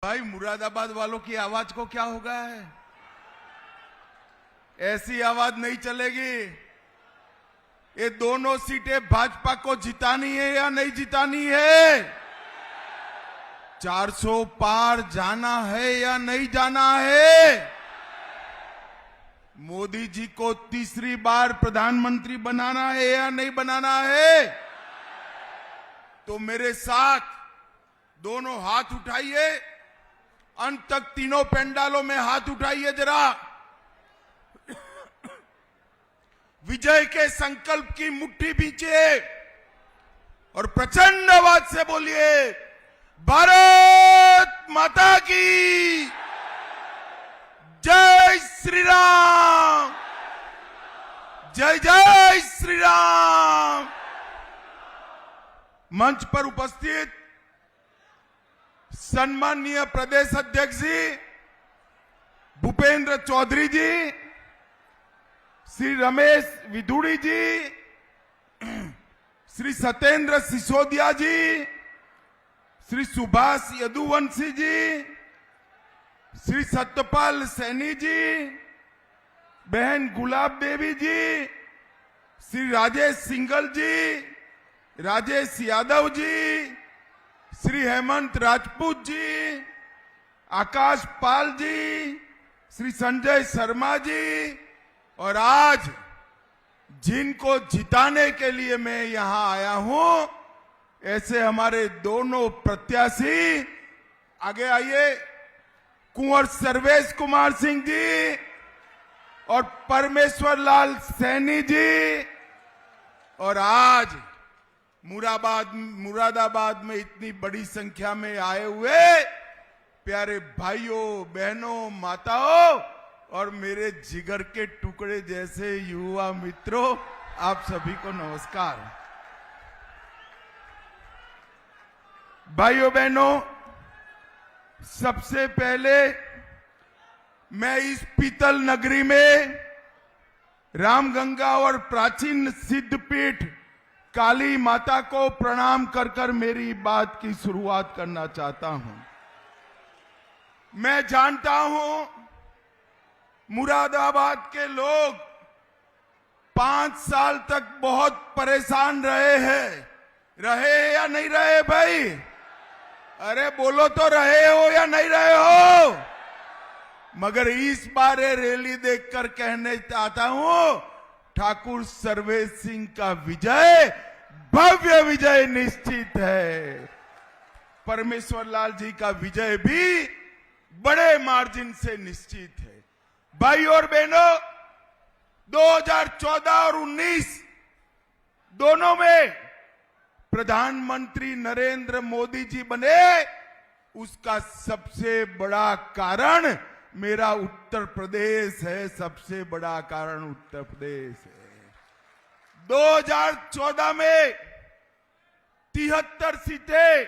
भाई मुरादाबाद वालों की आवाज को क्या होगा है? ऐसी आवाज नहीं चलेगी। ये दोनों सीटें भाजपा को जितानी है या नहीं जितानी है? 400 पार जाना है या नहीं जाना है? मोदी जी को तीसरी बार प्रधानमंत्री बनाना है या नहीं बनाना है? तो मेरे साथ दोनों हाथ उठाइए, अंत तक तीनों पंडालों में हाथ उठाइए जरा। विजय के संकल्प की मुट्ठी बींचिए और प्रचंड आवाज से बोलिए, भारत माता की जय श्री राम, जय जय श्री राम। मंच पर उपस्थित सम्माननीय प्रदेश अध्यक्ष जी भूपेंद्र चौधरी जी, श्री रमेश विधुड़ी जी, श्री सत्येंद्र सिसोदिया जी, श्री सुभाष यदुवंशी जी, श्री सत्यपाल सैनी जी, बहन गुलाब देवी जी, श्री राजेश सिंघल जी, राजेश यादव जी, श्री हेमंत राजपूत जी, आकाश पाल जी, श्री संजय शर्मा जी, और आज जिनको जिताने के लिए मैं यहां आया हूं, ऐसे हमारे दोनों प्रत्याशी, आगे आइए, कुंवर सर्वेश कुमार सिंह जी और परमेश्वर लाल सैनी जी। और आज मुरादाबाद में इतनी बड़ी संख्या में आए हुए प्यारे भाइयों बहनों माताओं और मेरे जिगर के टुकड़े जैसे युवा मित्रों, आप सभी को नमस्कार। भाइयों बहनों, सबसे पहले मैं इस पीतल नगरी में रामगंगा और प्राचीन सिद्धपीठ काली माता को प्रणाम कर कर मेरी बात की शुरुआत करना चाहता हूं। मैं जानता हूं मुरादाबाद के लोग 5 साल तक बहुत परेशान रहे या नहीं रहे भाई? अरे बोलो तो, रहे हो या नहीं रहे हो? मगर इस बार ये रैली देखकर कहने चाहता हूं, ठाकुर सर्वेश सिंह का विजय, भव्य विजय निश्चित है। परमेश्वर लाल जी का विजय भी बड़े मार्जिन से निश्चित है। भाई और बहनों, 2014 और 19 दोनों में प्रधानमंत्री नरेंद्र मोदी जी बने, उसका सबसे बड़ा कारण मेरा उत्तर प्रदेश है। सबसे बड़ा कारण उत्तर प्रदेश है। 2014 में 73 सीटें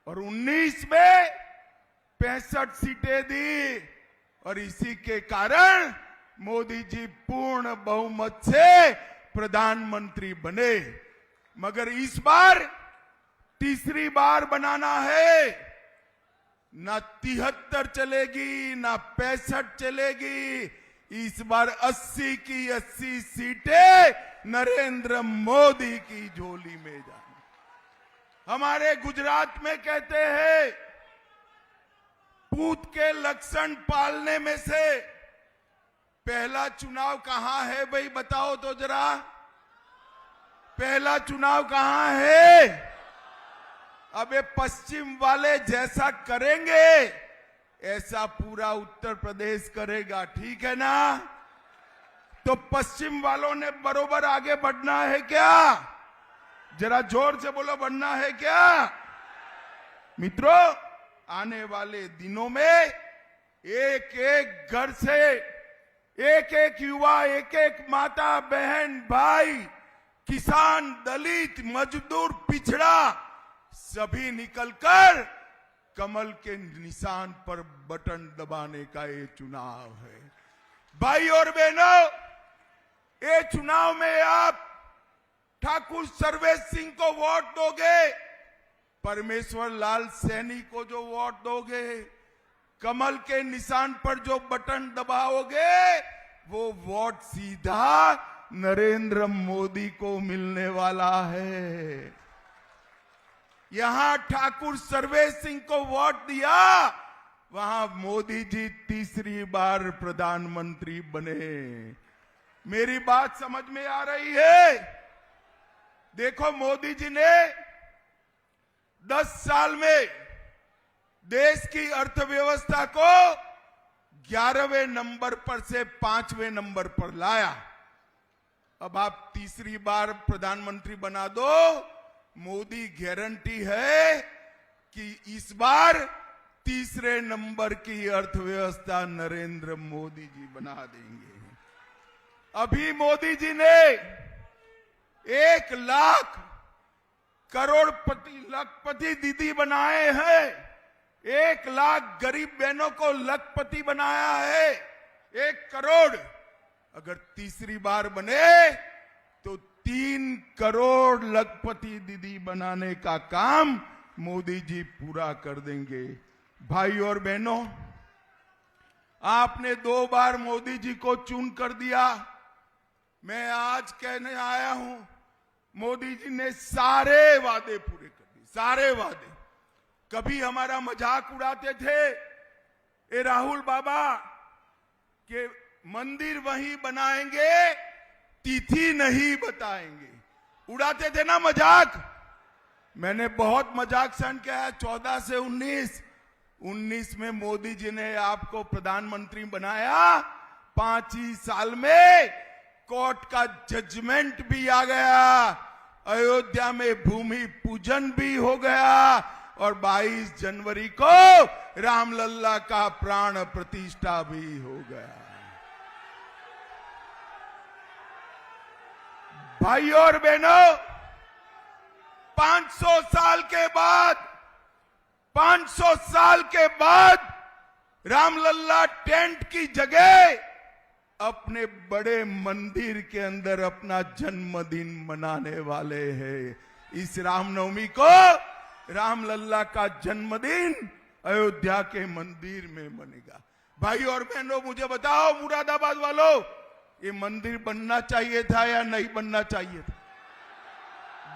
और 19 में 65 सीटें दी और इसी के कारण मोदी जी पूर्ण बहुमत से प्रधानमंत्री बने। मगर इस बार तीसरी बार बनाना है, ना 73 चलेगी ना 65 चलेगी। इस बार 80 की 80 सीटें नरेंद्र मोदी की झोली में जाएंगी। हमारे गुजरात में कहते हैं, पूत के लक्षण पालने में से पहला चुनाव कहां है भाई? बताओ तो जरा, पहला चुनाव कहां है? अब ये पश्चिम वाले जैसा करेंगे ऐसा पूरा उत्तर प्रदेश करेगा, ठीक है ना? तो पश्चिम वालों ने बरोबर आगे बढ़ना है क्या? जरा जोर से बोलो, बढ़ना है क्या? मित्रों, आने वाले दिनों में एक एक घर से एक एक युवा, एक एक माता बहन भाई, किसान, दलित, मजदूर, पिछड़ा, सभी निकलकर कमल के निशान पर बटन दबाने का ये चुनाव है। भाई और बहनों, ये चुनाव में आप ठाकुर सर्वेश सिंह को वोट दोगे, परमेश्वर लाल सैनी को जो वोट दोगे, कमल के निशान पर जो बटन दबाओगे, वो वोट सीधा नरेंद्र मोदी को मिलने वाला है। यहां ठाकुर सर्वेश सिंह को वोट दिया, वहां मोदी जी तीसरी बार प्रधानमंत्री बने। मेरी बात समझ में आ रही है? देखो, मोदी जी ने 10 साल में देश की अर्थव्यवस्था को 11वें नंबर पर से 5वें नंबर पर लाया। अब आप तीसरी बार प्रधानमंत्री बना दो, मोदी गारंटी है कि इस बार तीसरे नंबर की अर्थव्यवस्था नरेंद्र मोदी जी बना देंगे। अभी मोदी जी ने 1 लाख करोड़पति लखपति दीदी बनाए हैं। 1 लाख गरीब बहनों को लखपति बनाया है। 1 करोड़ अगर तीसरी बार बने तो 3 करोड़ लखपति दीदी बनाने का काम मोदी जी पूरा कर देंगे। भाई और बहनों, आपने 2 बार मोदी जी को चुन कर दिया। मैं आज कहने आया हूं, मोदी जी ने सारे वादे पूरे कर दिए, सारे वादे। कभी हमारा मजाक उड़ाते थे, ए राहुल बाबा के मंदिर वहीं बनाएंगे, तिथि नहीं बताएंगे। उड़ाते थे ना मजाक। मैंने बहुत मजाक सहन किया। 14 से 19 में मोदी जी ने आपको प्रधानमंत्री बनाया। 5 ही साल में कोर्ट का जजमेंट भी आ गया, अयोध्या में भूमि पूजन भी हो गया और 22 जनवरी को रामलल्ला का प्राण प्रतिष्ठा भी हो गया। भाइयों और बहनों, 500 साल के बाद रामलल्ला टेंट की जगह अपने बड़े मंदिर के अंदर अपना जन्मदिन मनाने वाले हैं। इस रामनवमी को रामलल्ला का जन्मदिन अयोध्या के मंदिर में बनेगा। भाई और बहनों, मुझे बताओ मुरादाबाद वालों, ये मंदिर बनना चाहिए था या नहीं बनना चाहिए था?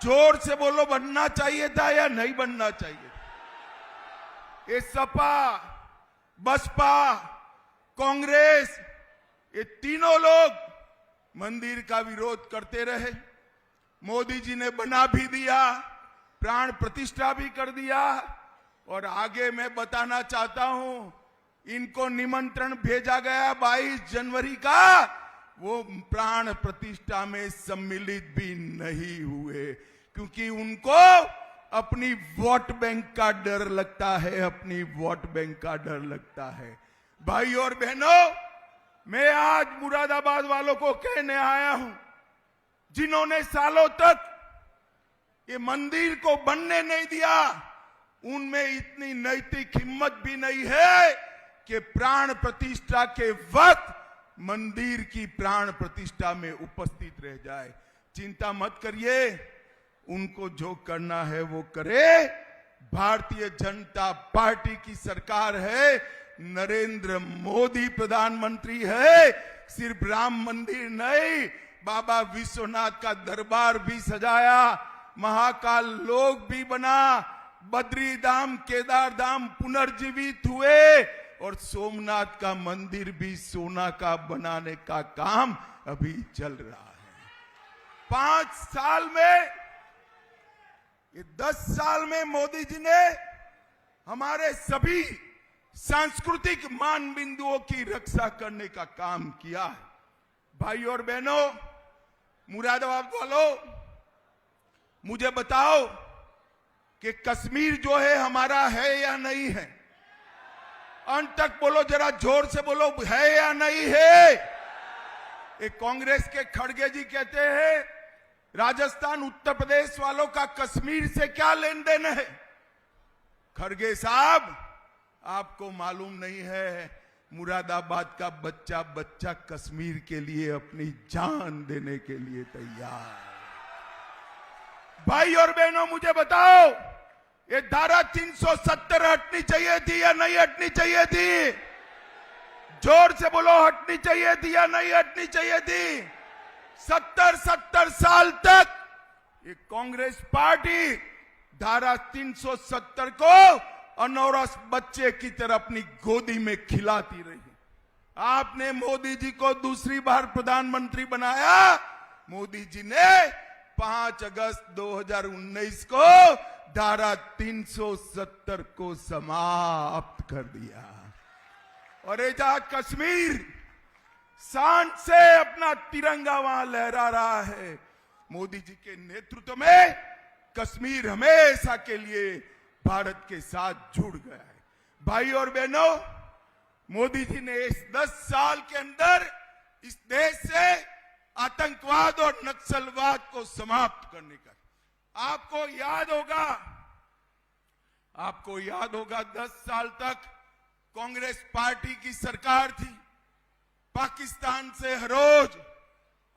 जोर से बोलो, बनना चाहिए था या नहीं बनना चाहिए था? ये सपा, बसपा, कांग्रेस, ये तीनों लोग मंदिर का विरोध करते रहे। मोदी जी ने बना भी दिया, प्राण प्रतिष्ठा भी कर दिया। और आगे मैं बताना चाहता हूं, इनको निमंत्रण भेजा गया 22 जनवरी का, वो प्राण प्रतिष्ठा में सम्मिलित भी नहीं हुए, क्योंकि उनको अपनी वोट बैंक का डर लगता है, अपनी वोट बैंक का डर लगता है। भाई और बहनों, मैं आज मुरादाबाद वालों को कहने आया हूं, जिन्होंने सालों तक ये मंदिर को बनने नहीं दिया, उनमें इतनी नैतिक हिम्मत भी नहीं है कि प्राण प्रतिष्ठा के वक्त मंदिर की प्राण प्रतिष्ठा में उपस्थित रह जाए। चिंता मत करिए, उनको जो करना है वो करे। भारतीय जनता पार्टी की सरकार है, नरेंद्र मोदी प्रधानमंत्री है। सिर्फ राम मंदिर नहीं, बाबा विश्वनाथ का दरबार भी सजाया, महाकाल लोक भी बना, बद्री धाम, केदार धाम पुनर्जीवित हुए और सोमनाथ का मंदिर भी सोना का बनाने का काम अभी चल रहा है। 5 साल में, ये 10 साल में मोदी जी ने हमारे सभी सांस्कृतिक मान बिंदुओं की रक्षा करने का काम किया है। भाई और बहनों, मुरादाबाद वालों, मुझे बताओ कि कश्मीर जो है हमारा है या नहीं है? अंत तक बोलो, जरा जोर से बोलो, है या नहीं है? एक कांग्रेस के खड़गे जी कहते हैं राजस्थान उत्तर प्रदेश वालों का कश्मीर से क्या लेन देन है? खड़गे साहब, आपको मालूम नहीं है, मुरादाबाद का बच्चा बच्चा कश्मीर के लिए अपनी जान देने के लिए तैयार। भाई और बहनों, मुझे बताओ, ये धारा 370 हटनी चाहिए थी या नहीं हटनी चाहिए थी? जोर से बोलो, हटनी चाहिए थी या नहीं हटनी चाहिए थी? 70 साल तक ये कांग्रेस पार्टी धारा 370 को अनौरस बच्चे की तरह अपनी गोदी में खिलाती रही। आपने मोदी जी को दूसरी बार प्रधानमंत्री बनाया। मोदी जी ने 5 अगस्त 2019 को धारा 370 को समाप्त कर दिया। और ये जहां कश्मीर शान से अपना तिरंगा वहां लहरा रहा है, मोदी जी के नेतृत्व में कश्मीर हमेशा के लिए भारत के साथ जुड़ गया है। भाई और बहनों, मोदी जी ने इस 10 साल के अंदर इस देश से आतंकवाद और नक्सलवाद को समाप्त करने का, आपको याद होगा 10 साल तक कांग्रेस पार्टी की सरकार थी। पाकिस्तान से हर रोज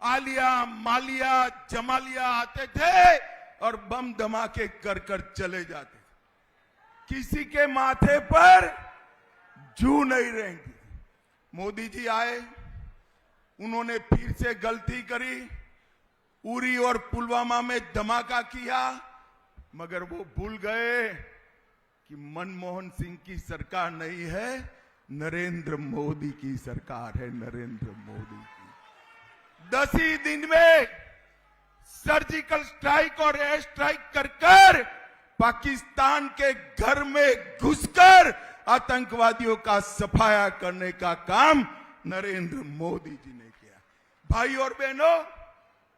आलिया, मालिया, जमालिया आते थे और बम धमाके कर चले जाते थे। किसी के माथे पर जू नहीं रहेंगी। मोदी जी आए, उन्होंने फिर से गलती करी, उरी और पुलवामा में धमाका किया, मगर वो भूल गए कि मनमोहन सिंह की सरकार नहीं है, नरेंद्र मोदी की सरकार है। नरेंद्र मोदी की 10 ही दिन में सर्जिकल स्ट्राइक और एयर स्ट्राइक कर पाकिस्तान के घर में घुसकर आतंकवादियों का सफाया करने का काम नरेंद्र मोदी जी ने किया। भाई और बहनों,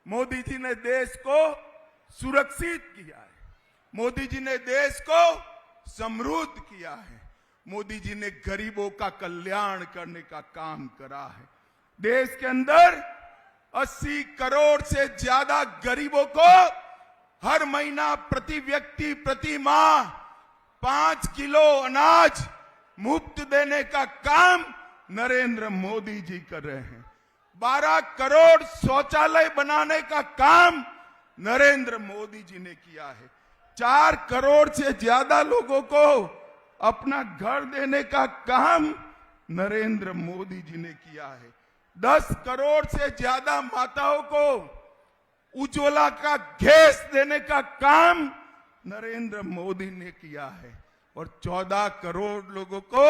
मोदी जी ने देश को सुरक्षित किया है। मोदी जी ने देश को समृद्ध किया है। मोदी जी ने गरीबों का कल्याण करने का काम करा है। देश के अंदर 80 करोड़ से ज्यादा गरीबों को हर महीना प्रति व्यक्ति प्रति माह 5 किलो अनाज मुफ्त देने का काम नरेंद्र मोदी जी कर रहे हैं। 12 करोड़ शौचालय बनाने का काम नरेंद्र मोदी जी ने किया है। 4 करोड़ से ज्यादा लोगों को अपना घर देने का काम नरेंद्र मोदी जी ने किया है। 10 करोड़ से ज्यादा माताओं को उज्ज्वला का गैस देने का काम नरेंद्र मोदी ने किया है और 14 करोड़ लोगों को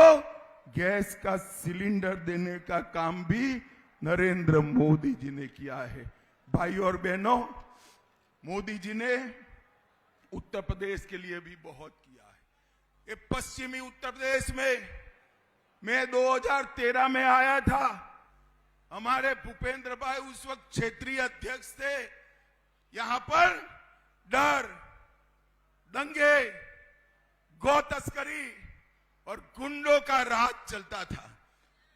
गैस का सिलेंडर देने का काम भी नरेंद्र मोदी जी ने किया है। भाई और बहनों, मोदी जी ने उत्तर प्रदेश के लिए भी बहुत किया है। ये पश्चिमी उत्तर प्रदेश में मैं 2013 में आया था। हमारे भूपेंद्र भाई उस वक्त क्षेत्रीय अध्यक्ष थे। यहां पर डर, दंगे, गौ तस्करी और गुंडों का राज चलता था।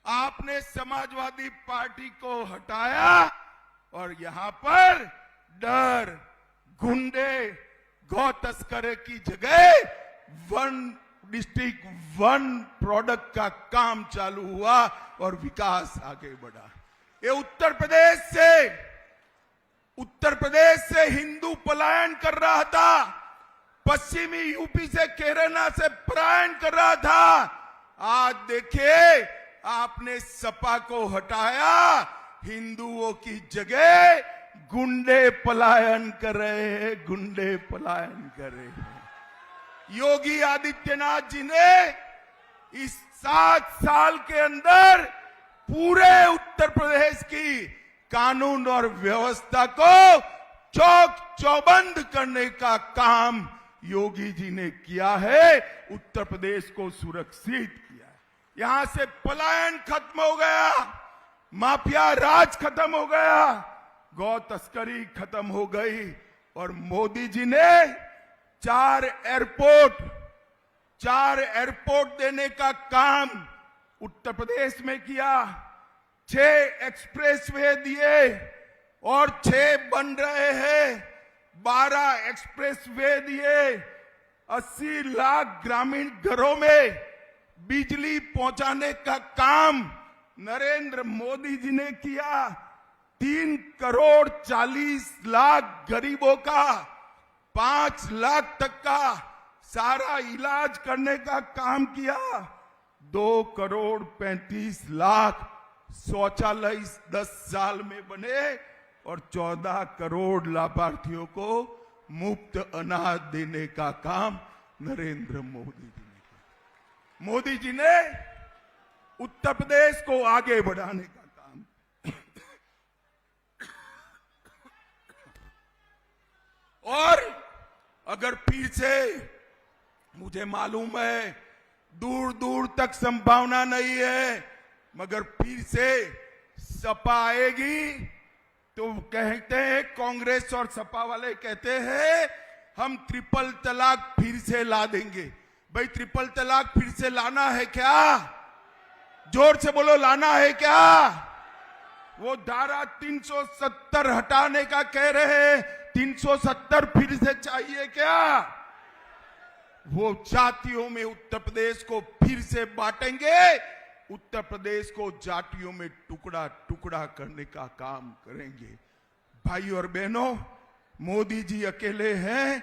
आपने समाजवादी पार्टी को हटाया और यहां पर डर, गुंडे, गौ तस्करी की जगह 1 डिस्ट्रिक्ट 1 प्रोडक्ट का काम चालू हुआ और विकास आगे बढ़ा। ये उत्तर प्रदेश से हिंदू पलायन कर रहा था, पश्चिमी यूपी से केरला से पलायन कर रहा था। आज देखिए, आपने सपा को हटाया, हिंदुओं की जगह गुंडे पलायन कर रहे हैं, गुंडे पलायन कर रहे हैं। योगी आदित्यनाथ जी ने इस 7 साल के अंदर पूरे उत्तर प्रदेश की कानून और व्यवस्था को चौक चौबंद करने का काम योगी जी ने किया है। उत्तर प्रदेश को सुरक्षित किया है। यहां से पलायन खत्म हो गया, माफिया राज खत्म हो गया, गौ तस्करी खत्म हो गई और मोदी जी ने 4 एयरपोर्ट देने का काम उत्तर प्रदेश में किया। 6 एक्सप्रेसवे दिए और 6 बन रहे हैं। 12 एक्सप्रेसवे दिए। 80 लाख ग्रामीण घरों में बिजली पहुंचाने का काम नरेंद्र मोदी जी ने किया। 3 करोड़ 40 लाख गरीबों का 5 लाख तक का सारा इलाज करने का काम किया। 2,35,00,000 शौचालय 10 साल में बने और 14 करोड़ लाभार्थियों को मुफ्त अनाज देने का काम नरेंद्र मोदी जी ने किया। मोदी जी ने उत्तर प्रदेश को आगे बढ़ाने का काम और अगर फिर से, मुझे मालूम है दूर दूर तक संभावना नहीं है, मगर फिर से सपा आएगी तो कहते हैं, कांग्रेस और सपा वाले कहते हैं हम ट्रिपल तलाक फिर से ला देंगे। भाई ट्रिपल तलाक फिर से लाना है क्या? जोर से बोलो, लाना है क्या? वो धारा 370 हटाने का कह रहे हैं, 370 फिर से चाहिए क्या? वो जातियों में उत्तर प्रदेश को फिर से बांटेंगे, उत्तर प्रदेश को जातियों में टुकड़ा टुकड़ा करने का काम करेंगे। भाई और बहनों, मोदी जी अकेले हैं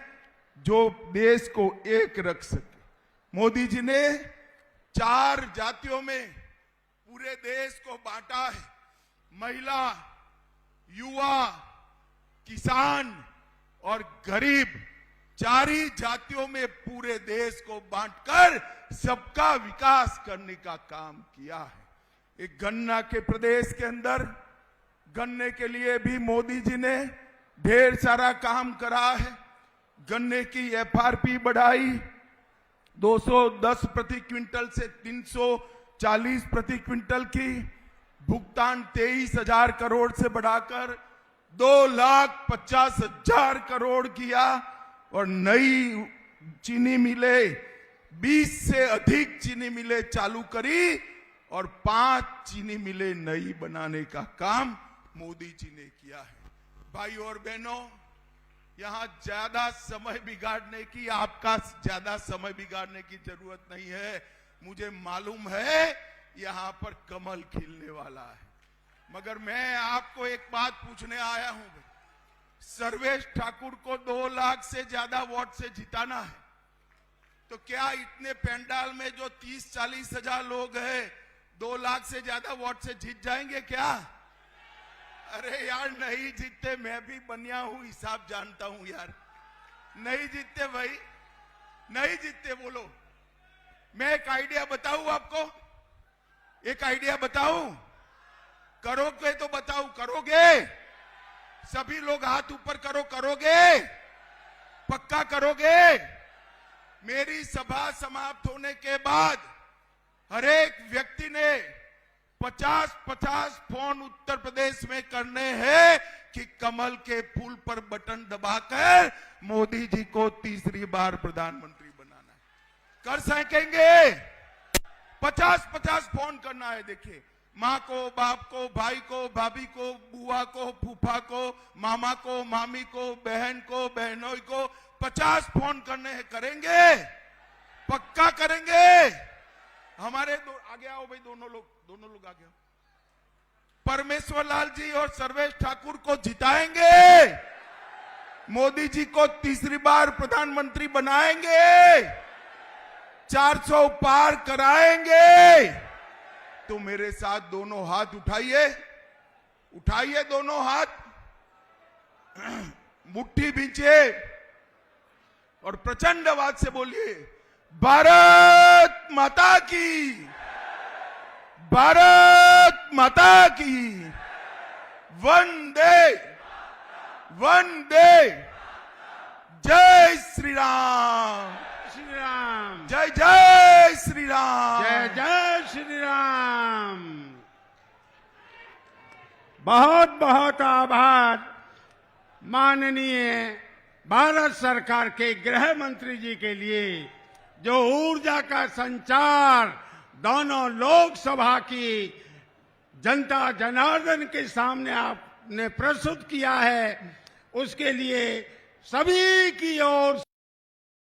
जो देश को एक रख सके। मोदी जी ने 4 जातियों में पूरे देश को बांटा है। महिला, युवा, किसान और गरीब, 4 ही जातियों में पूरे देश को बांटकर सबका विकास करने का काम किया है। एक गन्ना के प्रदेश के अंदर गन्ने के लिए भी मोदी जी ने ढेर सारा काम करा है। गन्ने की एफआरपी बढ़ाई 210 प्रति क्विंटल से 340 प्रति क्विंटल की, भुगतान 23,000 करोड़ से बढ़ाकर 2,50,000 करोड़ किया और नई चीनी मिलें 20 से अधिक चीनी मिलें चालू करी और 5 चीनी मिलें नई बनाने का काम मोदी जी ने किया है। भाई और बहनों, यहां ज्यादा समय बिगाड़ने की, आपका ज्यादा समय बिगाड़ने की जरूरत नहीं है। मुझे मालूम है यहां पर कमल खिलने वाला है, मगर मैं आपको एक बात पूछने आया हूं। सर्वेश ठाकुर को 2 लाख से ज्यादा वोट से जिताना है, तो क्या इतने पंडाल में जो 30-40 हजार लोग हैं 2 लाख से ज्यादा वोट से जीत जाएंगे क्या? अरे यार नहीं जीतते, मैं भी बनिया हूं, हिसाब जानता हूं यार। नहीं जीतते भाई, नहीं जीतते। बोलो, मैं एक आइडिया बताऊं आपको, एक आइडिया बताऊं? करोगे तो बताओ, करोगे? सभी लोग हाथ ऊपर करो, करोगे? पक्का करोगे? मेरी सभा समाप्त होने के बाद हर एक व्यक्ति ने 50-50 फोन उत्तर प्रदेश में करने हैं कि कमल के फूल पर बटन दबाकर मोदी जी को तीसरी बार प्रधानमंत्री बनाना है। कर सकेंगे? 50-50 फोन करना है। देखिए, माँ को, बाप को, भाई को, भाभी को, बुआ को, फूफा को, मामा को, मामी को, बहन को, बहनों को 50 फोन करने हैं। करेंगे? पक्का करेंगे? हमारे आगे आओ भाई, दोनों लोग आगे आओ। परमेश्वर लाल जी और सर्वेश ठाकुर को जिताएंगे, मोदी जी को तीसरी बार प्रधानमंत्री बनाएंगे, 400 पार कराएंगे। तो मेरे साथ दोनों हाथ उठाइए, उठाइए दोनों हाथ, मुट्ठी बींचिए और प्रचंड आवाज से बोलिए, भारत माता की, भारत माता की, वंदे वंदे, जय श्री राम, श्री राम, जय जय श्री राम, जय जय श्री राम। बहुत बहुत आभार माननीय भारत सरकार के गृह मंत्री जी के लिए, जो ऊर्जा का संचार दोनों लोकसभा की जनता जनार्दन के सामने आपने प्रस्तुत किया है, उसके लिए सभी की ओर